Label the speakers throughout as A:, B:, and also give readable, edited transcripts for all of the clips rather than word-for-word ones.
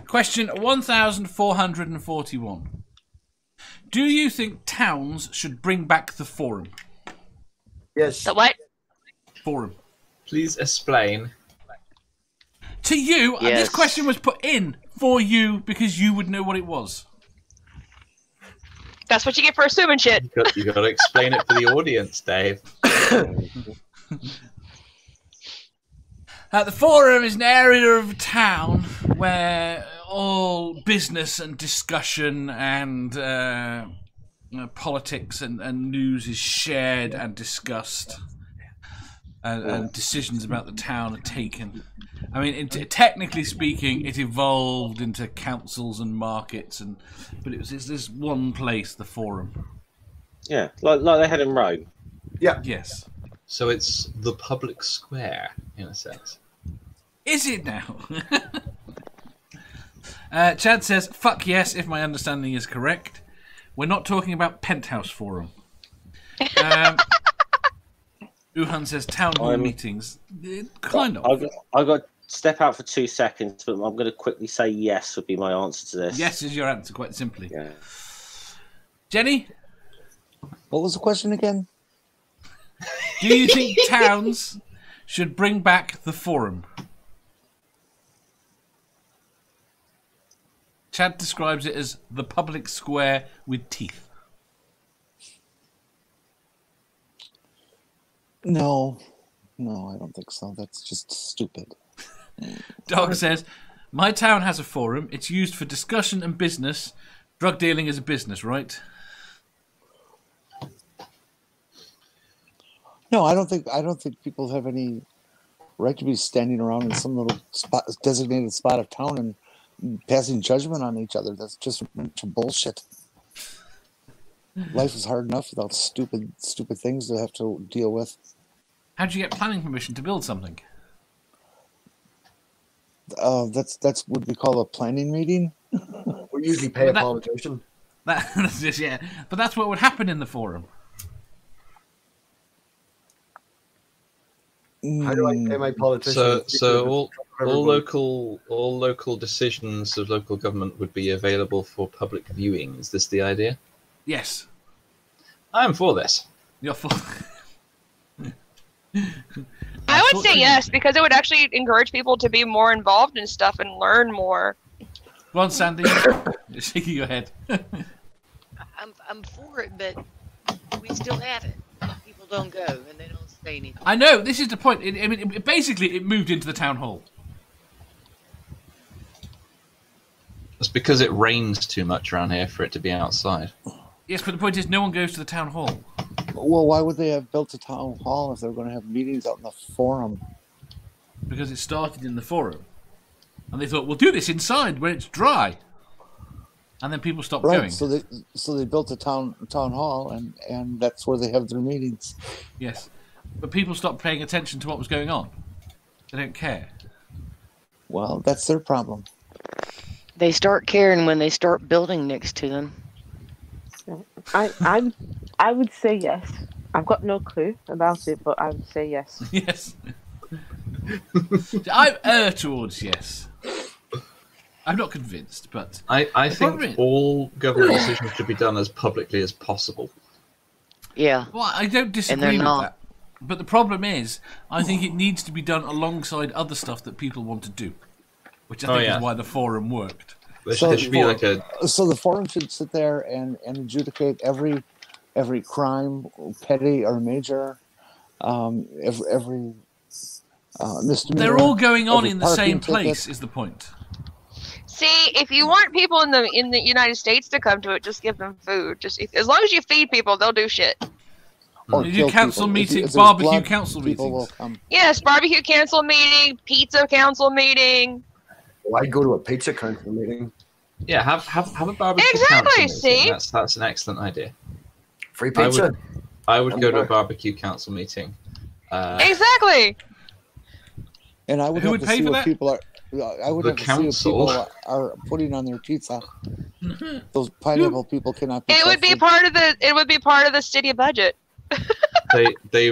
A: Question 1441. Do you think towns should bring back the forum?
B: Yes.
C: The what?
A: Forum.
D: Please explain.
A: To you,
C: Yes.
A: this question was put in for you because you would know what it was.
C: That's what you get for assuming shit.
D: You got to explain it for the audience, Dave.
A: The forum is an area of town where all business and discussion and politics and news is shared and discussed, and decisions about the town are taken. I mean, technically speaking, it evolved into councils and markets, but it's this one place, the forum.
E: Yeah, like they had in Rome.
B: Yeah.
A: Yes.
D: So it's the public square, in a sense.
A: Is it now? Chad says, fuck yes, if my understanding is correct. We're not talking about Penthouse Forum. Uhan says, town hall meetings. Kind of.
E: I got to step out for 2 seconds, but I'm going to quickly say yes would be my answer to this.
A: Yes is your answer, quite simply.
E: Yeah.
A: Jenny?
F: What was the question again?
A: Do you think towns should bring back the forum? Chad describes it as the public square with teeth.
F: No, I don't think so. That's just stupid.
A: Dog says, my town has a forum. It's used for discussion and business. Drug dealing is a business, right?
F: No, I don't think people have any right to be standing around in some little designated spot of town and passing judgment on each other. That's just a bunch of bullshit. Life is hard enough without stupid things to have to deal with.
A: How do you get planning permission to build something?
F: That's what we call a planning meeting.
B: We usually pay a politician.
A: That's just, yeah, but that's what would happen in the forum.
B: How do I pay my politician?
D: So all local decisions of local government would be available for public viewing. Is this the idea?
A: Yes.
D: I'm for this.
A: You're for.
C: I would say yes, because it would actually encourage people to be more involved in stuff and learn more.
A: Go on, Sandy. You're shaking your head.
G: I'm for it, but we still have it. People don't go and they don't say anything.
A: I know, this is the point. Basically, it moved into the town hall.
D: It's because it rains too much around here for it to be outside.
A: Yes, but the point is, no one goes to the town hall.
F: Well, why would they have built a town hall if they were going to have meetings out in the forum?
A: Because it started in the forum. And they thought, we'll do this inside where it's dry. And then people stopped going.
F: So they built a town hall, and that's where they have their meetings.
A: Yes. But people stopped paying attention to what was going on. They don't care.
F: Well, that's their problem.
G: They start caring when they start building next to them.
H: I would say yes. I've got no clue about it, but I would say yes.
A: Yes. I'm towards yes. I'm not convinced, but
D: I think all government decisions should be done as publicly as possible.
G: Yeah.
A: Well, I don't disagree with that. But the problem is, I think it needs to be done alongside other stuff that people want to do, which I think is why the forum worked.
D: There should be like a.
F: So the forum should sit there and adjudicate every crime, petty or major, every misdemeanor.
A: They're all going on in the same
F: ticket.
A: place. Is the point?
C: See, if you want people in the United States to come to it, just give them food. As long as you feed people, they'll do shit.
F: Or
A: you do council
F: people.
A: meetings,
F: If
A: barbecue
F: blood,
A: council
F: people
A: meetings.
F: will come.
C: Yes, barbecue council meeting, pizza council meeting.
B: Well, I'd go to a pizza council meeting.
D: Yeah, have a barbecue.
C: Exactly.
D: Council
C: See,
D: meeting. That's an excellent idea.
B: Free pizza.
D: I would go to a barbecue council meeting.
C: Exactly.
F: And I would
A: Who
F: have
A: would
F: to
A: pay
F: see
A: for
F: what
A: that?
F: people are. I would have to see what people are putting on their pizza. Those pineapple people cannot be.
C: It would be part of the. It would be part of the city budget.
D: they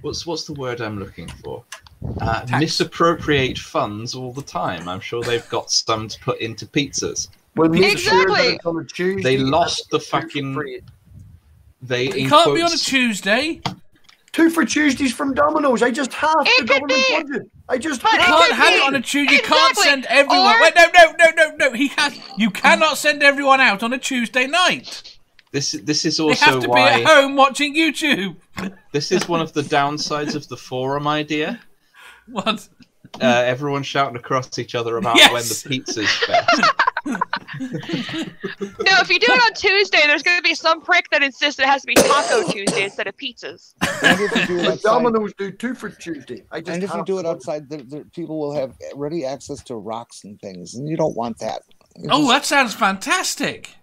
D: what's the word I'm looking for? misappropriate funds all the time. I'm sure they've got some to put into pizzas.
B: Well,
C: Exactly.
D: They lost the fucking.
A: It can't be on a Tuesday.
B: 2 for Tuesdays from Domino's. I just half the
C: It could
B: government
C: be.
B: budget. I just
C: But
A: You
C: it
A: can't
C: could
A: have
C: be.
A: it on a Tuesday. You can't
C: Exactly.
A: send everyone.
C: Or-
A: Wait, no. You cannot send everyone out on a Tuesday night.
D: This is
A: They
D: also
A: have to be
D: why
A: at home watching YouTube.
D: this is one of the downsides of the forum idea.
A: What?
D: Everyone shouting across each other about
A: Yes.
D: when the pizza's best.
C: No, if you do it on Tuesday, there's going to be some prick that insists it has to be Taco Tuesday instead of pizzas.
F: And if you do it
B: But
F: outside,
B: Domino's do 2 for Tuesday. I just
F: and if you
B: half
F: do it
B: the budget.
F: outside, people will have ready access to rocks and things, and you don't want that.
A: Oh, that sounds fantastic.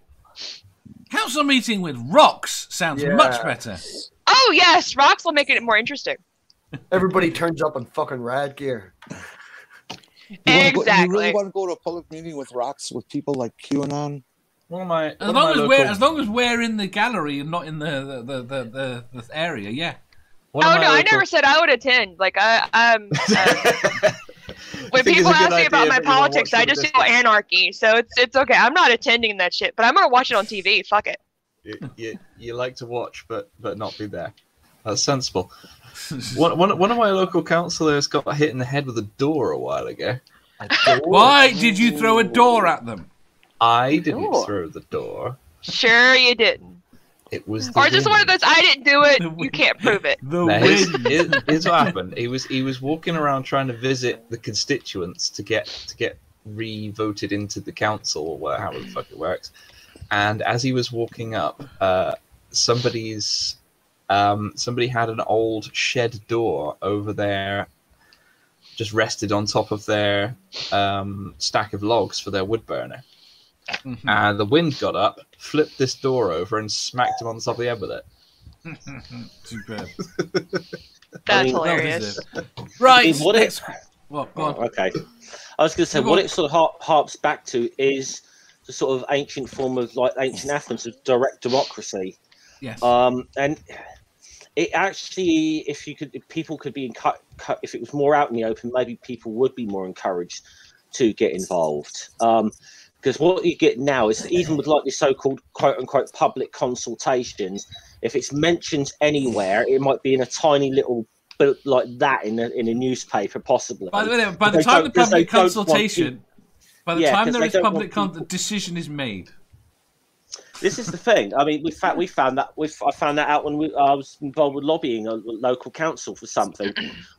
A: Council meeting with rocks sounds
B: Yeah.
A: much better.
C: Oh yes, rocks will make it more interesting.
B: Everybody turns up in fucking rad gear.
F: You really
C: Exactly.
F: want to go to a public meeting with rocks with people like QAnon?
D: One of my
A: As long as we're in the gallery and not in the area, yeah.
C: Oh no, I never said I would attend. Like I'm. When
D: think it's
C: people
D: a good
C: ask me about
D: idea,
C: my
D: but you don't
C: politics,
D: watch
C: I
D: it
C: just
D: this
C: do anarchy. So it's okay. I'm not attending that shit, but I'm gonna watch it on TV. Fuck it.
D: You like to watch, but not be there. That's sensible. One of my local councillors got hit in the head with a door a while ago.
A: Why did you throw a door at them?
D: I didn't
C: Door.
D: throw the door.
C: Sure, you didn't.
D: It was. The
C: Or is this one of
D: wind.
C: those I didn't do it? You can't prove it.
A: The
D: Now,
A: wind.
D: here's what happened. He was walking around trying to visit the constituents to get re-voted into the council or however the fuck it works. And as he was walking up, somebody had an old shed door over there, just rested on top of their stack of logs for their wood burner.
A: Mhm.
D: And the wind got up, flipped this door over, and smacked him on the top of the head with it.
A: Superb.
C: That's
E: mean,
C: hilarious.
A: Right.
E: What
A: next- What? Go on.
E: Okay. I was going to say,
A: Go
E: what
A: on.
E: it sort of harps back to is the sort of ancient form of, like, ancient Athens of direct democracy.
A: Yes.
E: And it actually, if people could be, if it was more out in the open, maybe people would be more encouraged to get involved. Because what you get now is, even with like the so-called quote-unquote public consultations, if it's mentioned anywhere, it might be in a tiny little bit like that in a newspaper, possibly.
A: By the way, by the
E: They
A: time the
E: don't- 'cause they
A: public
E: don't want
A: consultation, by the
E: Yeah,
A: time
E: 'cause
A: there
E: they
A: is
E: don't
A: public
E: want
A: the decision is made.
E: This is the thing. I mean, I found that out when I was involved with lobbying a local council for something.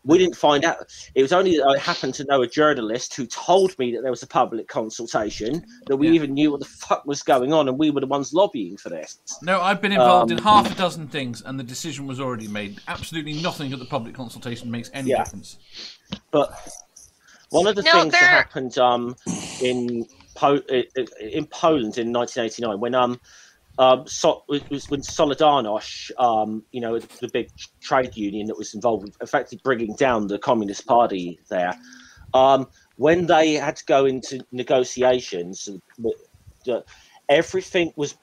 E: We didn't find out. It was only that I happened to know a journalist who told me that there was a public consultation, that we
A: Yeah.
E: even knew what the fuck was going on, and we were the ones lobbying for this.
A: No, I've been involved in half a dozen things, and the decision was already made. Absolutely nothing at the public consultation makes any
E: Yeah.
A: difference.
E: But one of the
C: No,
E: things that
C: there-
E: happened in Poland in 1989, when it was when Solidarność, the big trade union that was involved with effectively bringing down the Communist Party there, when they had to go into negotiations, everything was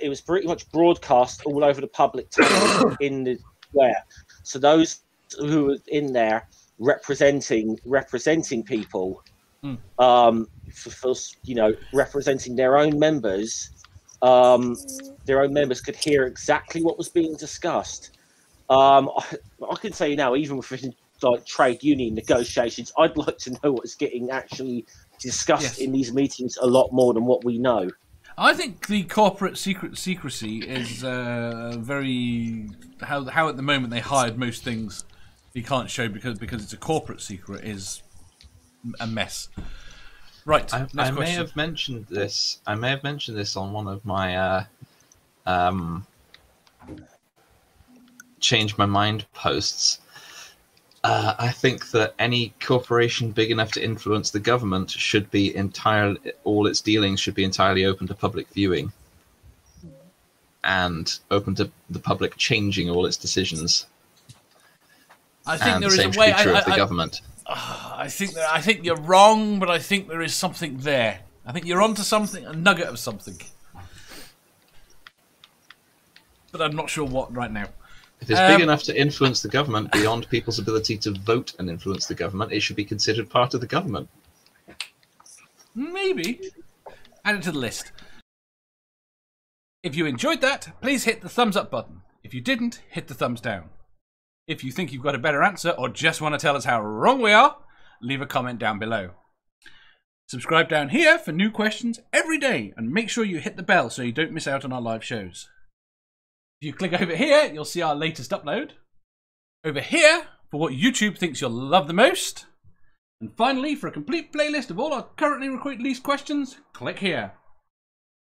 E: it was pretty much broadcast all over the public television in the square. So those who were in there representing people, representing their own members. Their own members could hear exactly what was being discussed. I can say now, even within like trade union negotiations, I'd like to know what's getting actually discussed in these meetings a lot more than what we know.
A: I think the corporate secrecy is very how at the moment they hide most things you can't show because it's a corporate secret is a mess. Right.
D: I
A: next
D: may
A: question.
D: have mentioned this. I may have mentioned this on one of my change my mind posts. I think that any corporation big enough to influence the government should be all its dealings should be entirely open to public viewing and open to the public changing all its decisions.
A: I think
D: and
A: there
D: the
A: is
D: same
A: a
D: should
A: way.
D: be true of the government.
A: I think you're wrong, but I think there is something there. I think you're onto something, a nugget of something. But I'm not sure what right now.
D: If it's big enough to influence the government beyond people's ability to vote and influence the government, it should be considered part of the government.
A: Maybe. Add it to the list. If you enjoyed that, please hit the thumbs up button. If you didn't, hit the thumbs down. If you think you've got a better answer or just want to tell us how wrong we are, leave a comment down below. Subscribe down here for new questions every day and make sure you hit the bell so you don't miss out on our live shows. If you click over here, you'll see our latest upload. Over here, for what YouTube thinks you'll love the most. And finally, for a complete playlist of all our currently released questions, click here.